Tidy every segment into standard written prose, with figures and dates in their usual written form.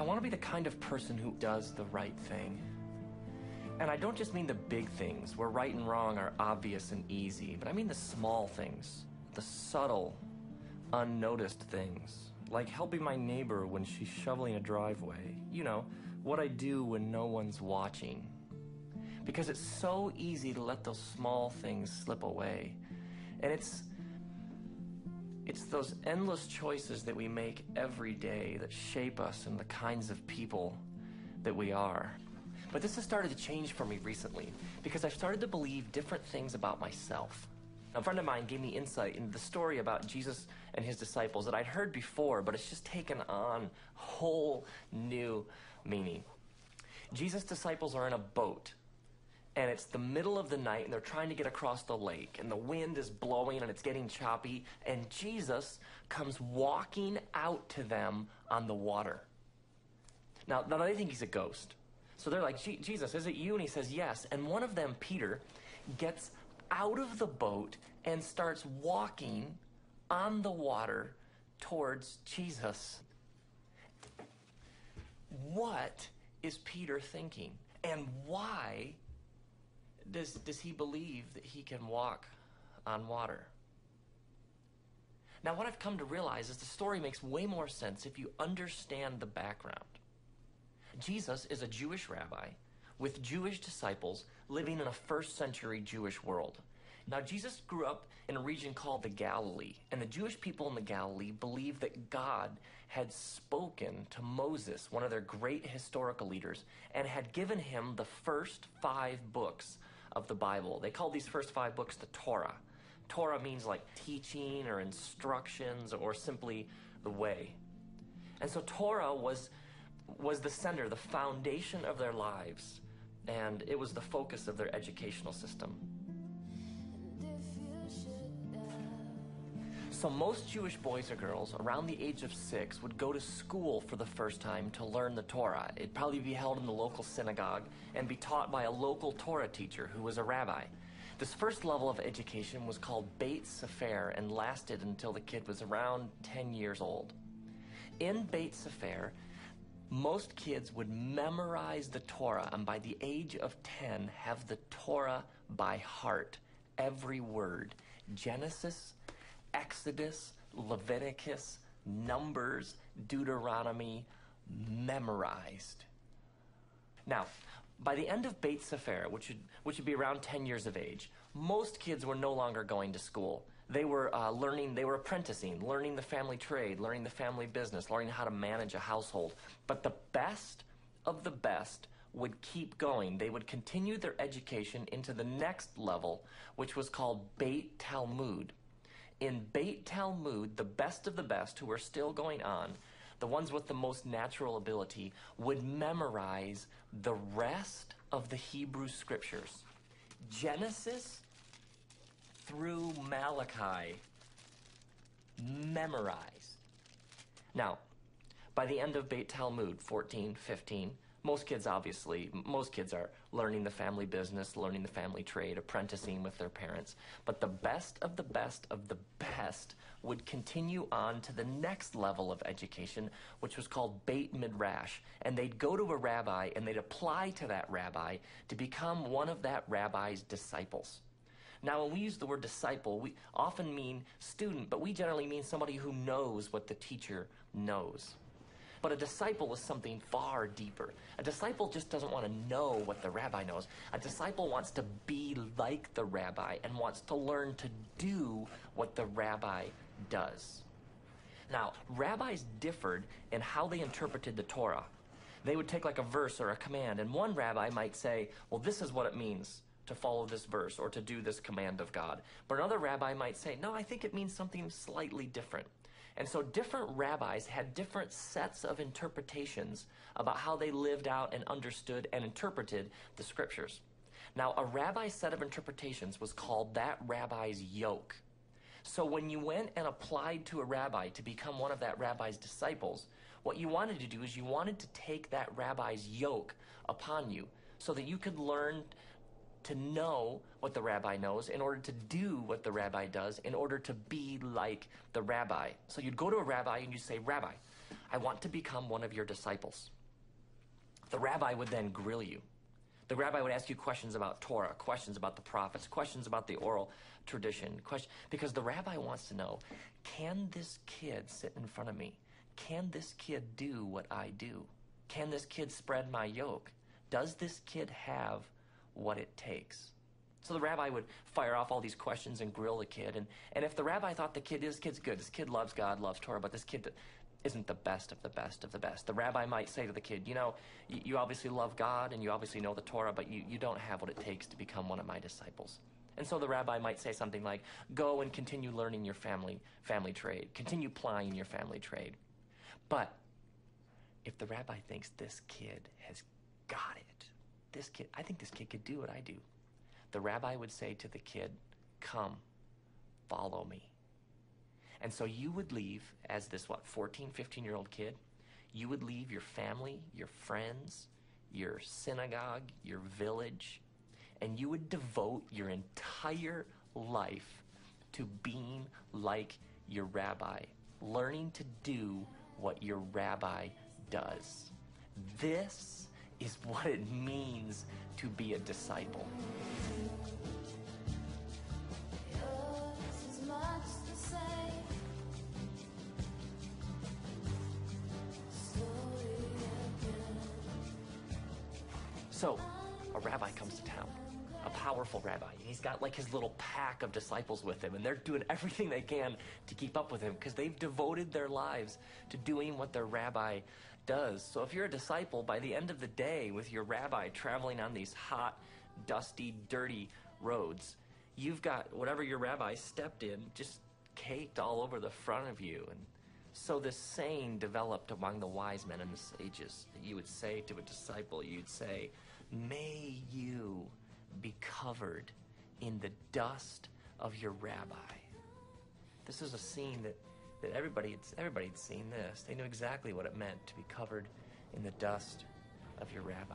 want to be the kind of person who does the right thing. And I don't just mean the big things where right and wrong are obvious and easy, but I mean the small things, the subtle, unnoticed things, like helping my neighbor when she's shoveling a driveway. You know, what I do when no one's watching. Because it's so easy to let those small things slip away. And it's those endless choices that we make every day that shape us and the kinds of people that we are. But this has started to change for me recently because I've started to believe different things about myself. A friend of mine gave me insight into the story about Jesus and his disciples that I'd heard before, but it's just taken on whole new meaning. Jesus' disciples are in a boat, and it's the middle of the night, and they're trying to get across the lake, and the wind is blowing, and it's getting choppy, and Jesus comes walking out to them on the water. Now they think he's a ghost. So they're like, Jesus, is it you? And he says, yes. And one of them, Peter, gets out of the boat and starts walking on the water towards Jesus. What is Peter thinking? And why does he believe that he can walk on water? Now, what I've come to realize is the story makes way more sense if you understand the background. Jesus is a Jewish rabbi with Jewish disciples living in a first century Jewish world. Now, Jesus grew up in a region called the Galilee, and the Jewish people in the Galilee believed that God had spoken to Moses, one of their great historical leaders, and had given him the first 5 books of the Bible. They called these first 5 books the Torah. Torah means like teaching or instructions or simply the way. And so Torah was the center, the foundation of their lives, and it was the focus of their educational system. So most Jewish boys or girls around the age of 6 would go to school for the first time to learn the Torah. It'd probably be held in the local synagogue and be taught by a local Torah teacher who was a rabbi. This first level of education was called Beit Sefer and lasted until the kid was around 10 years old. In Beit Sefer, most kids would memorize the Torah, and by the age of 10, have the Torah by heart, every word. Genesis, Exodus, Leviticus, Numbers, Deuteronomy, memorized. Now, by the end of Beit Sefer, which would be around 10 years of age, most kids were no longer going to school. They were apprenticing, learning the family trade, learning the family business, learning how to manage a household. But the best of the best would keep going. They would continue their education into the next level, which was called Beit Talmud. In Beit Talmud, the best of the best, who were still going on, the ones with the most natural ability, would memorize the rest of the Hebrew scriptures. Genesis through Malachi, memorized. Now, by the end of Beit Talmud, 14, 15, most kids are learning the family business, learning the family trade, apprenticing with their parents. But the best of the best of the best would continue on to the next level of education, which was called Beit Midrash. And they'd go to a rabbi and they'd apply to that rabbi to become one of that rabbi's disciples. Now, when we use the word disciple, we often mean student, but we generally mean somebody who knows what the teacher knows. But a disciple is something far deeper. A disciple just doesn't want to know what the rabbi knows. A disciple wants to be like the rabbi and wants to learn to do what the rabbi does. Now, rabbis differed in how they interpreted the Torah. They would take like a verse or a command, and one rabbi might say, well, this is what it means to follow this verse or to do this command of God. But another rabbi might say, no, I think it means something slightly different. And so different rabbis had different sets of interpretations about how they lived out and understood and interpreted the scriptures. Now, a rabbi's set of interpretations was called that rabbi's yoke. So when you went and applied to a rabbi to become one of that rabbi's disciples, what you wanted to do is you wanted to take that rabbi's yoke upon you so that you could learn to know what the rabbi knows in order to do what the rabbi does, in order to be like the rabbi. So you'd go to a rabbi and you'd say, Rabbi, I want to become one of your disciples. The rabbi would then grill you. The rabbi would ask you questions about Torah, questions about the prophets, questions about the oral tradition, because the rabbi wants to know, can this kid sit in front of me? Can this kid do what I do? Can this kid spread my yoke? Does this kid have what it takes? So the rabbi would fire off all these questions and grill the kid. And if the rabbi thought this kid's good, this kid loves God, loves Torah, but this kid isn't the best of the best of the best, the rabbi might say to the kid, you know, you obviously love God and you obviously know the Torah, but you don't have what it takes to become one of my disciples. And so the rabbi might say something like, go and continue learning your family trade. Continue plying your family trade. But if the rabbi thinks this kid has got it, I think this kid could do what I do, the rabbi would say to the kid, come, follow me. And so you would leave, as this, 14, 15-year-old kid, you would leave your family, your friends, your synagogue, your village, and you would devote your entire life to being like your rabbi, learning to do what your rabbi does. This is what it means to be a disciple. So, a rabbi comes to town, a powerful rabbi, and he's got like his little pack of disciples with him, and they're doing everything they can to keep up with him because they've devoted their lives to doing what their rabbi does. So if you're a disciple, by the end of the day with your rabbi traveling on these hot, dusty, dirty roads, you've got whatever your rabbi stepped in just caked all over the front of you. And so this saying developed among the wise men and the sages that you would say to a disciple, you'd say, may you be covered in the dust of your rabbi. This is a scene that everybody had seen this. They knew exactly what it meant to be covered in the dust of your rabbi.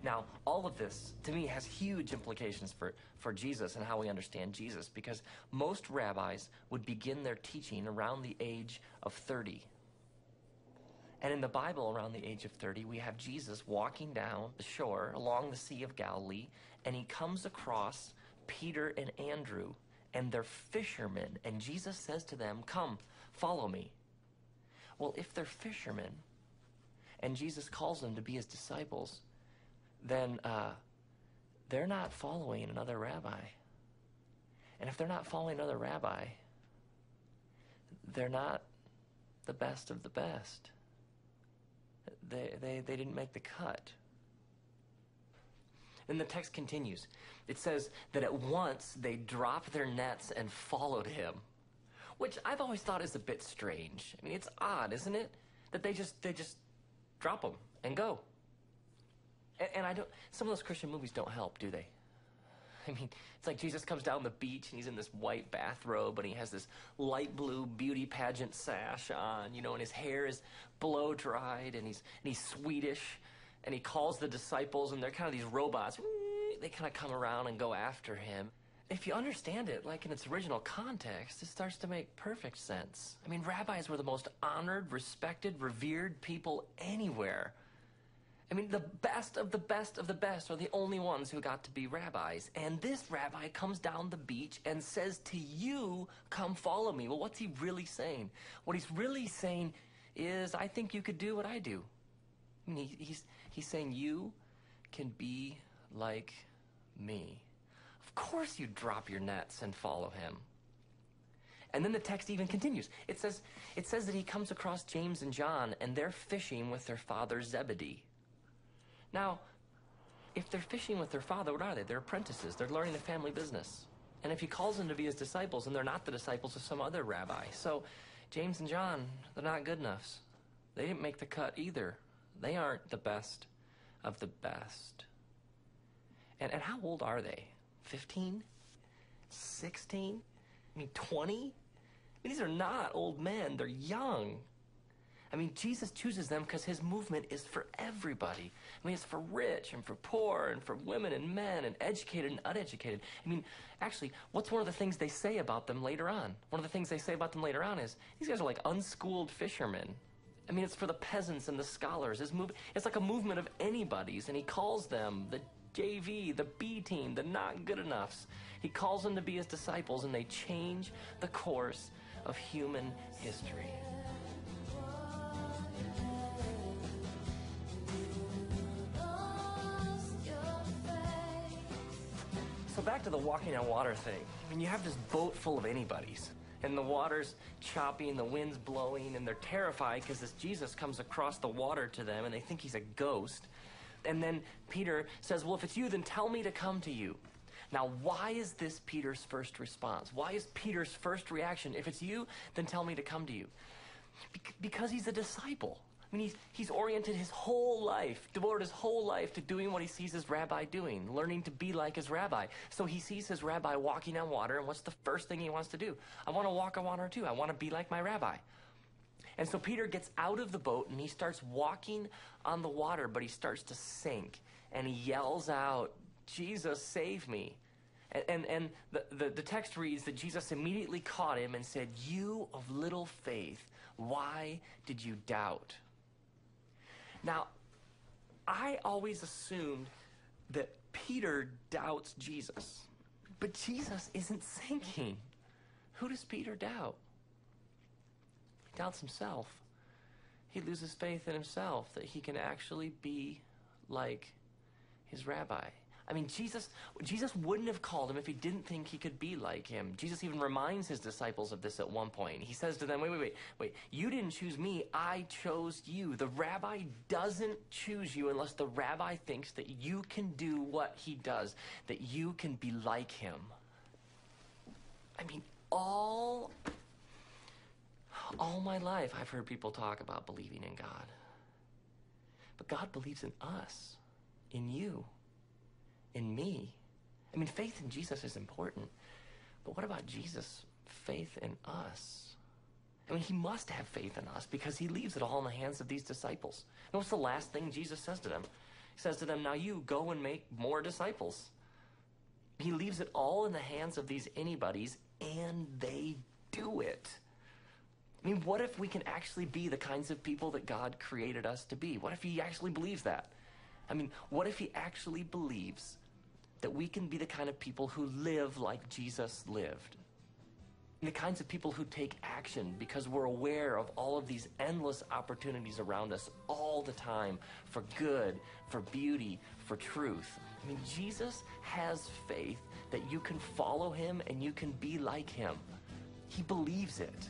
Now, all of this, to me, has huge implications for Jesus and how we understand Jesus, because most rabbis would begin their teaching around the age of 30. And in the Bible, around the age of 30, we have Jesus walking down the shore along the Sea of Galilee, and he comes across Peter and Andrew, and they're fishermen, and Jesus says to them, come, follow me. Well, if they're fishermen, and Jesus calls them to be his disciples, then they're not following another rabbi. And if they're not following another rabbi, they're not the best of the best. They didn't make the cut. Then the text continues. It says that at once they dropped their nets and followed him, which I've always thought is a bit strange. I mean, it's odd, isn't it? That they just drop them and go. And some of those Christian movies don't help, do they? I mean, it's like Jesus comes down the beach and he's in this white bathrobe and he has this light blue beauty pageant sash on, you know, and his hair is blow dried and he's Swedish, and he calls the disciples and they're kind of these robots. They kind of come around and go after him. If you understand it, like in its original context, it starts to make perfect sense. I mean, rabbis were the most honored, respected, revered people anywhere. I mean, the best of the best of the best are the only ones who got to be rabbis. And this rabbi comes down the beach and says to you, come follow me. Well, what's he really saying? What he's really saying is, I think you could do what I do. I mean, he's saying you can be like me. Of course you drop your nets and follow him. And then the text even continues. It says that he comes across James and John, and they're fishing with their father Zebedee. Now, if they're fishing with their father, what are they? They're apprentices. They're learning the family business. And if he calls them to be his disciples, and they're not the disciples of some other rabbi. So James and John, they're not good enough. They didn't make the cut either. They aren't the best of the best. And how old are they? 15? 16? I mean, 20? I mean, these are not old men. They're young. I mean, Jesus chooses them because his movement is for everybody. I mean, it's for rich and for poor and for women and men and educated and uneducated. I mean, actually, what's one of the things they say about them later on? One of the things they say about them later on is, these guys are like unschooled fishermen. I mean, it's for the peasants and the scholars. It's like a movement of anybody's, and he calls them the JV, the B team, the not good enoughs. He calls them to be his disciples, and they change the course of human history. So back to the walking on water thing. I mean, you have this boat full of anybody's, and the water's choppy and the wind's blowing, and they're terrified because this Jesus comes across the water to them, and they think he's a ghost. And then Peter says, well, if it's you, then tell me to come to you. Now, why is this Peter's first response? Why is Peter's first reaction, if it's you, then tell me to come to you? Because he's a disciple. I mean, he's oriented his whole life, devoted his whole life to doing what he sees his rabbi doing, learning to be like his rabbi. So he sees his rabbi walking on water, and what's the first thing he wants to do? I want to walk on water too. I want to be like my rabbi. And so Peter gets out of the boat, and he starts walking on the water, but he starts to sink, and he yells out, Jesus, save me. And the text reads that Jesus immediately caught him and said, you of little faith, why did you doubt? Now, I always assumed that Peter doubts Jesus, but Jesus isn't sinking. Who does Peter doubt? He doubts himself. He loses faith in himself that he can actually be like his rabbi. I mean, Jesus wouldn't have called him if he didn't think he could be like him. Jesus even reminds his disciples of this at one point. He says to them, wait, you didn't choose me, I chose you. The rabbi doesn't choose you unless the rabbi thinks that you can do what he does, that you can be like him. I mean, all my life I've heard people talk about believing in God. But God believes in us, in you, in me. I mean, faith in Jesus is important, but what about Jesus' faith in us? I mean, he must have faith in us because he leaves it all in the hands of these disciples. And what's the last thing Jesus says to them? He says to them, now you go and make more disciples. He leaves it all in the hands of these anybody's, and they do it. I mean, what if we can actually be the kinds of people that God created us to be? What if he actually believes that? I mean, what if he actually believes that we can be the kind of people who live like Jesus lived? The kinds of people who take action because we're aware of all of these endless opportunities around us all the time for good, for beauty, for truth. I mean, Jesus has faith that you can follow him and you can be like him. He believes it.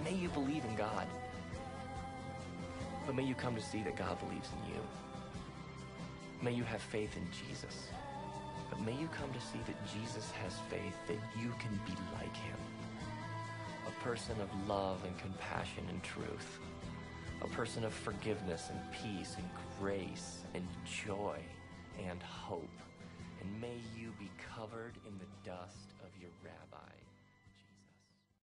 May you believe in God, but may you come to see that God believes in you. May you have faith in Jesus, but may you come to see that Jesus has faith that you can be like him. A person of love and compassion and truth. A person of forgiveness and peace and grace and joy and hope. And may you be covered in the dust